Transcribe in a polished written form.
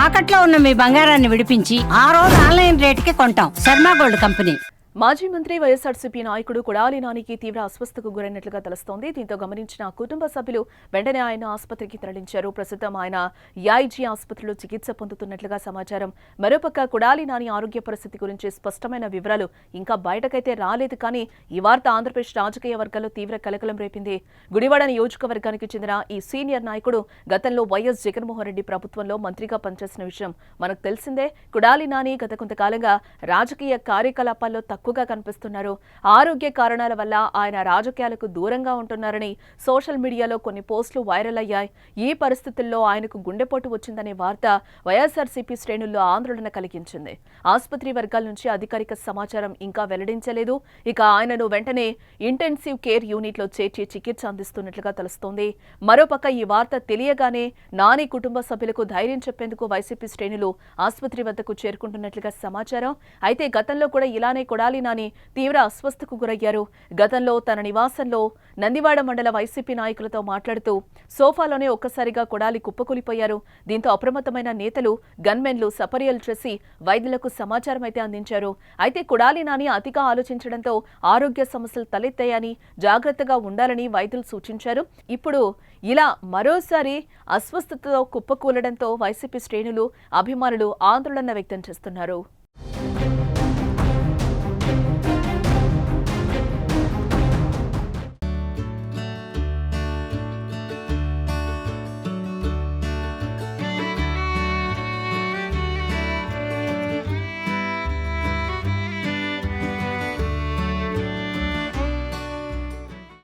తాకట్లో ఉన్న మీ బంగారాన్ని విడిపించి ఆ రోజు ఆన్లైన్ రేటుకి కొంటాం. Sharma gold company. మాజీ మంత్రి వైఎస్ఆర్సీపీ నాయకుడు కొడాలి నానికి తీవ్ర అస్వస్థతకు గురైనట్లుగా తెలుస్తోంది. దీంతో గమనించిన కుటుంబ సభ్యులు వెంటనే ఆయన ఆసుపత్రికి తరలించారు. ప్రస్తుతం ఆయన ఏఐజీ ఆసుపత్రిలో చికిత్స పొందుతున్నట్లుగా సమాచారం. మరోపక్క కొడాలి నాని ఆరోగ్య పరిస్థితి గురించి స్పష్టమైన వివరాలు ఇంకా బయటకైతే రాలేదు. కానీ ఈ వార్త ఆంధ్రప్రదేశ్ రాజకీయ వర్గాల్లో తీవ్ర కలకలం రేపింది. గుడివాడ నియోజకవర్గానికి చెందిన ఈ సీనియర్ నాయకుడు గతంలో వైఎస్ జగన్మోహన్ రెడ్డి ప్రభుత్వంలో మంత్రిగా పనిచేసిన విషయం మనకు తెలిసిందే. కొడాలి నాని గత కొంతకాలంగా రాజకీయ కార్యకలాపాల్లో తక్కువగా కనిపిస్తున్నారు. ఆరోగ్య కారణాల వల్ల ఆయన రాజకీయాలకు దూరంగా ఉంటున్నారని సోషల్ మీడియాలో కొన్ని పోస్టులు వైరల్ అయ్యాయి. ఈ పరిస్థితుల్లో ఆయనకు గుండెపోటు వచ్చిందనే వార్త వైఎస్ఆర్సీపీ శ్రేణుల్లో ఆందోళన కలిగించింది. ఆసుపత్రి వర్గాల నుంచి అధికారిక సమాచారం ఇంకా వెల్లడించలేదు. ఇక ఆయనను వెంటనే ఇంటెన్సివ్ కేర్ యూనిట్ లో చేర్చి చికిత్స అందిస్తున్నట్లుగా తెలుస్తోంది. మరోపక్క ఈ వార్త తెలియగానే నాని కుటుంబ సభ్యులకు ధైర్యం చెప్పేందుకు వైసీపీ శ్రేణులు ఆసుపత్రి వద్దకు చేరుకుంటున్నట్లుగా సమాచారం. అయితే గతంలో కూడా ఇలానే కొడాలి నాని తీవ్ర అస్వస్థకు గురయ్యారు. గతంలో తన నివాసంలో నందివాడ మండల వైసీపీ నాయకులతో మాట్లాడుతూ సోఫాలోనే ఒక్కసారిగా కొడాలి కుప్పకూలిపోయారు. దీంతో అప్రమత్తమైన నేతలు గన్మెన్లు సపర్యలు చేసి వైద్యులకు సమాచారం అయితే అందించారు. అయితే కొడాలి నాని అతిగా ఆలోచించడంతో ఆరోగ్య సమస్యలు తలెత్తాయని, జాగ్రత్తగా ఉండాలని వైద్యులు సూచించారు. ఇప్పుడు ఇలా మరోసారి అస్వస్థతతో కుప్పకూలడంతో వైసీపీ శ్రేణులు, అభిమానులు ఆందోళన వ్యక్తం చేస్తున్నారు.